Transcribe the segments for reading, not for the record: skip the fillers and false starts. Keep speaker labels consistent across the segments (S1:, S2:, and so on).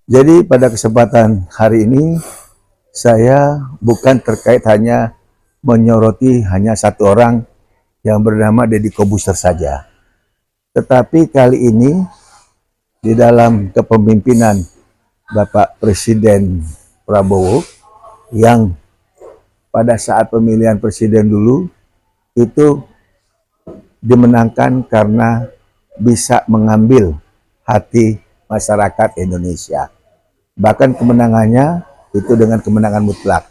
S1: Jadi pada kesempatan hari ini saya bukan terkait hanya menyoroti hanya satu orang yang bernama Deddy Kobuser saja. Tetapi kali ini di dalam kepemimpinan Bapak Presiden Prabowo yang pada saat pemilihan presiden dulu itu dimenangkan karena bisa mengambil hati masyarakat Indonesia. Bahkan kemenangannya itu dengan kemenangan mutlak.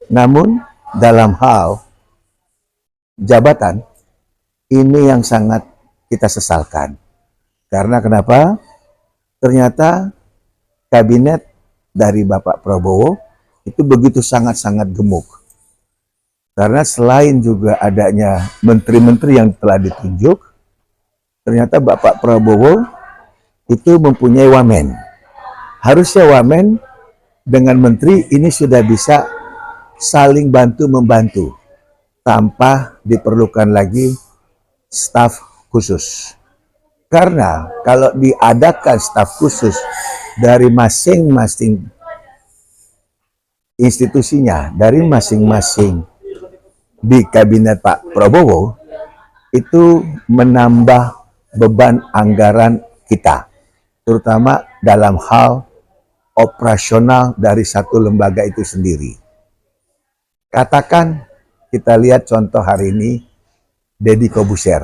S1: Namun dalam hal jabatan ini yang sangat kita sesalkan. Karena kenapa? Ternyata kabinet dari Bapak Prabowo itu begitu sangat-sangat gemuk. Karena selain juga adanya menteri-menteri yang telah ditunjuk, ternyata Bapak Prabowo itu mempunyai wamen. Harusnya wamen dengan menteri ini sudah bisa saling bantu-membantu tanpa diperlukan lagi staf khusus. Karena kalau diadakan staf khusus dari masing-masing institusinya, dari masing-masing di kabinet Pak Prabowo, itu menambah beban anggaran kita, terutama dalam hal operasional dari satu lembaga itu sendiri. Katakan kita lihat contoh hari ini Deddy Kobuser.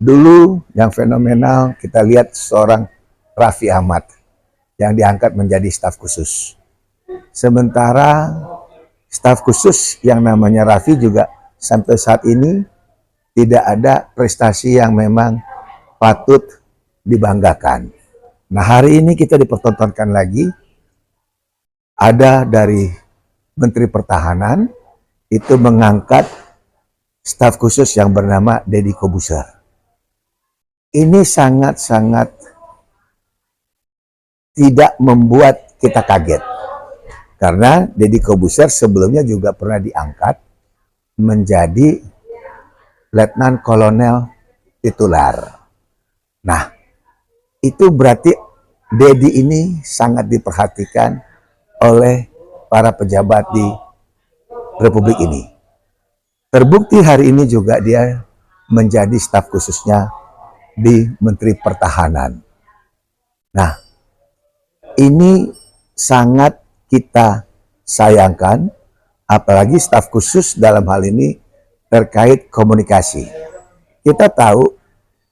S1: Dulu yang fenomenal kita lihat seorang Raffi Ahmad yang diangkat menjadi staf khusus. Sementara staf khusus yang namanya Raffi juga sampai saat ini tidak ada prestasi yang memang patut dibanggakan. Nah, hari ini kita dipertontonkan lagi ada dari Menteri Pertahanan itu mengangkat staf khusus yang bernama Deddy Kobuser. Ini sangat-sangat tidak membuat kita kaget. Karena Deddy Kobuser sebelumnya juga pernah diangkat menjadi Letnan Kolonel titular. Nah, itu berarti Deddy ini sangat diperhatikan oleh para pejabat di Republik ini. Terbukti hari ini juga dia menjadi staf khususnya di Menteri Pertahanan. Nah, ini sangat kita sayangkan, apalagi staf khusus dalam hal ini terkait komunikasi. Kita tahu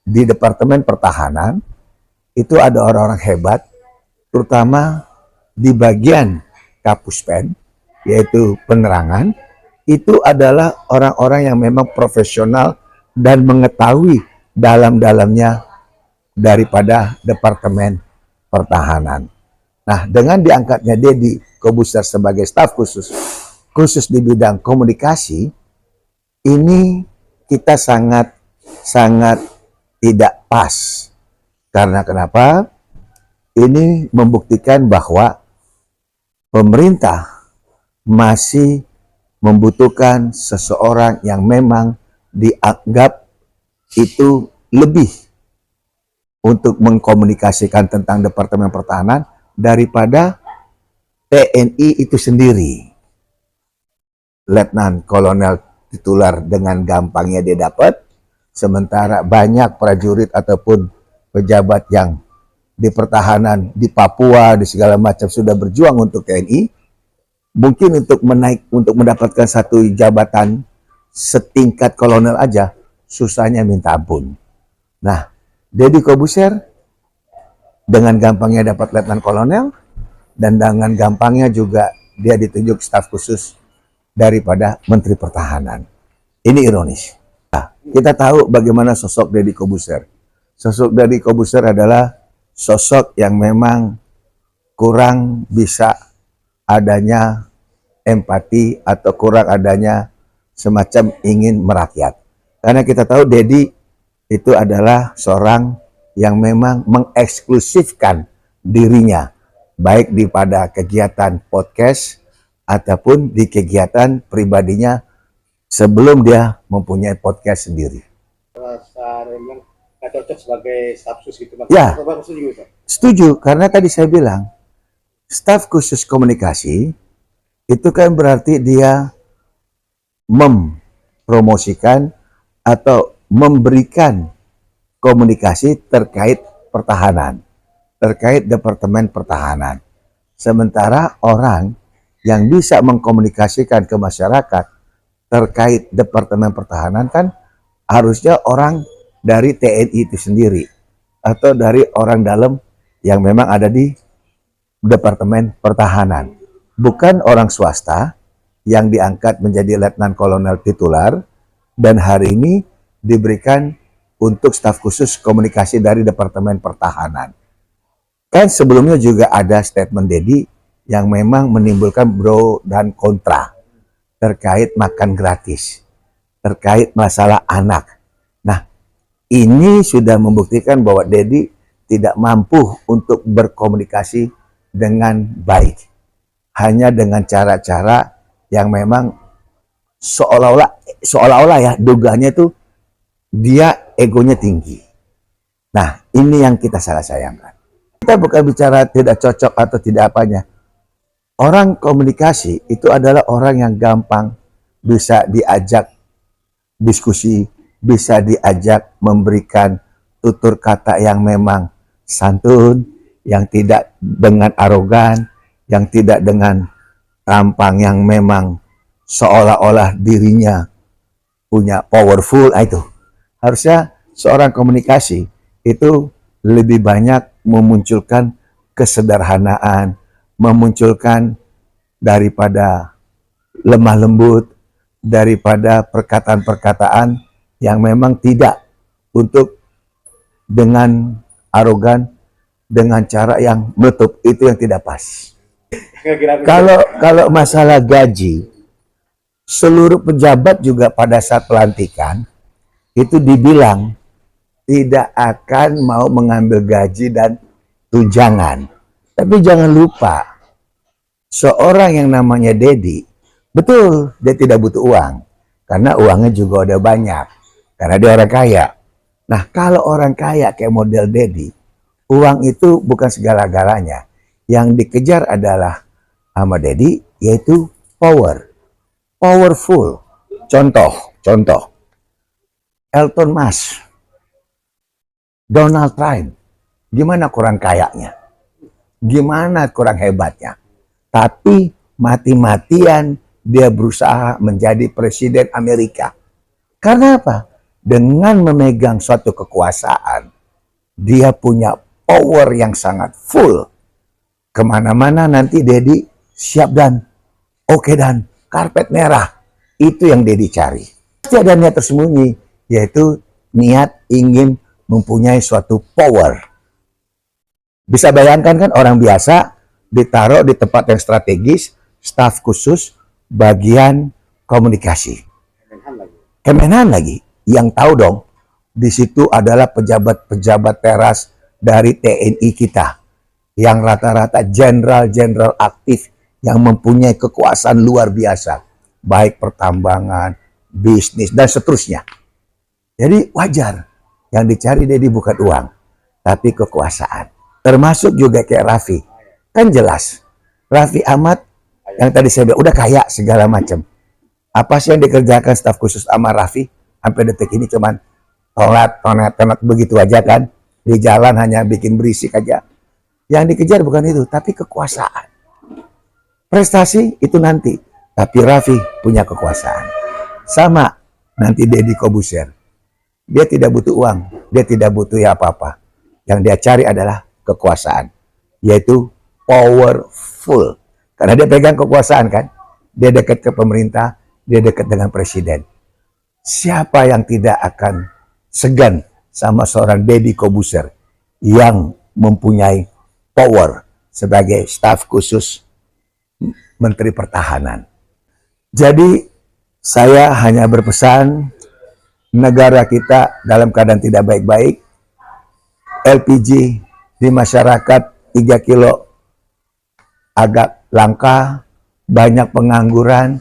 S1: di Departemen Pertahanan itu ada orang-orang hebat, terutama di bagian Kapuspen, yaitu penerangan, itu adalah orang-orang yang memang profesional dan mengetahui dalam-dalamnya daripada Departemen Pertahanan. Nah, dengan diangkatnya Deddy Kobuser sebagai staf khusus di bidang komunikasi, ini kita sangat tidak pas. Karena kenapa? Ini membuktikan bahwa pemerintah masih membutuhkan seseorang yang memang dianggap itu lebih untuk mengkomunikasikan tentang Departemen Pertahanan daripada TNI itu sendiri. Letnan Kolonel titular dengan gampangnya dia dapat, sementara banyak prajurit ataupun pejabat yang di pertahanan di Papua di segala macam sudah berjuang untuk TNI, mungkin untuk mendapatkan satu jabatan setingkat kolonel aja susahnya minta ampun. Nah, Deddy Kobuser dengan gampangnya dapat letnan kolonel dan dengan gampangnya juga dia ditunjuk staf khusus daripada Menteri Pertahanan. Ini ironis. Nah, kita tahu bagaimana sosok Deddy Kobuser. Sosok Deddy Kobuser adalah sosok yang memang kurang bisa adanya empati atau kurang adanya semacam ingin merakyat. Karena kita tahu Deddy itu adalah seorang yang memang mengeksklusifkan dirinya baik di pada kegiatan podcast ataupun di kegiatan pribadinya sebelum dia mempunyai podcast sendiri.
S2: Rasa memang nggak cocok sebagai staf sus gitu, Bang.
S1: Ya,
S2: Bapak setuju, Pak?
S1: setuju, karena tadi saya bilang Staf khusus komunikasi itu kan berarti dia mempromosikan atau memberikan komunikasi terkait pertahanan, terkait Departemen Pertahanan. Sementara orang yang bisa mengkomunikasikan ke masyarakat terkait Departemen Pertahanan kan harusnya orang dari TNI itu sendiri atau dari orang dalam yang memang ada di Departemen Pertahanan. Bukan orang swasta yang diangkat menjadi letnan kolonel titular dan hari ini diberikan untuk staf khusus komunikasi dari Departemen Pertahanan. Kan sebelumnya juga ada statement Dedi yang memang menimbulkan pro dan kontra terkait makan gratis, terkait masalah anak. Nah, ini sudah membuktikan bahwa Dedi tidak mampu untuk berkomunikasi dengan baik. Hanya dengan cara-cara yang memang seolah-olah ya dugaannya itu dia egonya tinggi. Nah, ini yang kita salah sayangkan. Kita bukan bicara tidak cocok atau tidak apanya. Orang komunikasi itu adalah orang yang gampang bisa diajak diskusi, bisa diajak memberikan tutur kata yang memang santun, yang tidak dengan arogan, yang tidak dengan tampang yang memang seolah-olah dirinya punya powerful. Itu harusnya seorang komunikasi itu lebih banyak memunculkan kesederhanaan, memunculkan daripada lemah lembut, daripada perkataan-perkataan yang memang tidak untuk dengan arogan, dengan cara yang menutup, itu yang tidak pas. Kalau masalah gaji, seluruh pejabat juga pada saat pelantikan itu dibilang tidak akan mau mengambil gaji dan tunjangan. Tapi jangan lupa, seorang yang namanya Dedi, betul dia tidak butuh uang, karena uangnya juga udah banyak, karena dia orang kaya. Nah, kalau orang kaya kayak model Dedi, uang itu bukan segala-galanya. Yang dikejar adalah sama Dedi, yaitu powerful. Contoh, Elon Musk, Donald Trump, gimana kurang kayanya? Gimana kurang hebatnya? Tapi mati-matian dia berusaha menjadi presiden Amerika. Karena apa? Dengan memegang suatu kekuasaan, dia punya power yang sangat full. Kemana-mana nanti Dedi siap dan oke dan karpet merah. Itu yang Dedi cari. Pasti ada niat tersembunyi, yaitu niat ingin mempunyai suatu power. Bisa bayangkan kan orang biasa ditaruh di tempat yang strategis, staf khusus, bagian komunikasi. Kemenhan lagi, yang tahu dong, di situ adalah pejabat-pejabat teras dari TNI kita, yang rata-rata jenderal-jenderal aktif yang mempunyai kekuasaan luar biasa, baik pertambangan, bisnis, dan seterusnya. Jadi wajar, yang dicari Dedi bukan uang, tapi kekuasaan. Termasuk juga kayak Raffi. Kan jelas, Raffi Ahmad yang tadi saya bilang udah kaya segala macam. Apa sih yang dikerjakan staf khusus sama Raffi? Sampai detik ini cuman tonet begitu aja kan. Di jalan hanya bikin berisik aja. Yang dikejar bukan itu, tapi kekuasaan. Prestasi itu nanti, tapi Raffi punya kekuasaan. Sama nanti Deddy Corbuzier. Dia tidak butuh uang, dia tidak butuh ya apa-apa. Yang dia cari adalah kekuasaan, yaitu powerful. Karena dia pegang kekuasaan kan, dia dekat ke pemerintah, dia dekat dengan presiden. Siapa yang tidak akan segan sama seorang Deddy Corbuzier yang mempunyai power sebagai staf khusus Menteri Pertahanan. Jadi saya hanya berpesan, negara kita dalam keadaan tidak baik-baik, LPG di masyarakat 3 kilo agak langka, banyak pengangguran,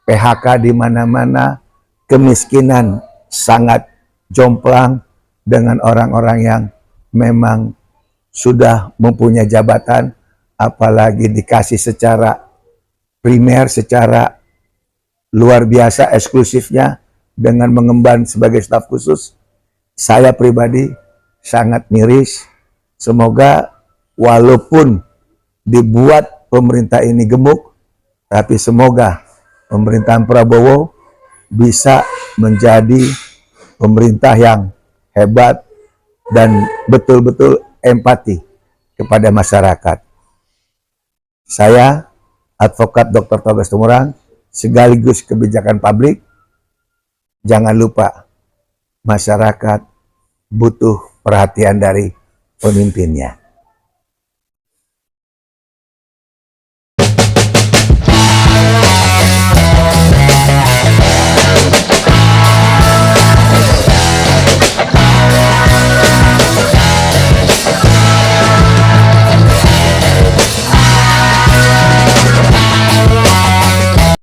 S1: PHK di mana-mana, kemiskinan sangat jomplang dengan orang-orang yang memang sudah mempunyai jabatan apalagi dikasih secara primer, secara luar biasa eksklusifnya dengan mengemban sebagai staf khusus, saya pribadi sangat miris. Semoga walaupun dibuat pemerintah ini gemuk, tapi semoga pemerintahan Prabowo bisa menjadi pemerintah yang hebat dan betul-betul empati kepada masyarakat. Saya, Advokat Dr. Togas Tumorang, sekaligus kebijakan publik, jangan lupa masyarakat butuh perhatian dari pemimpinnya.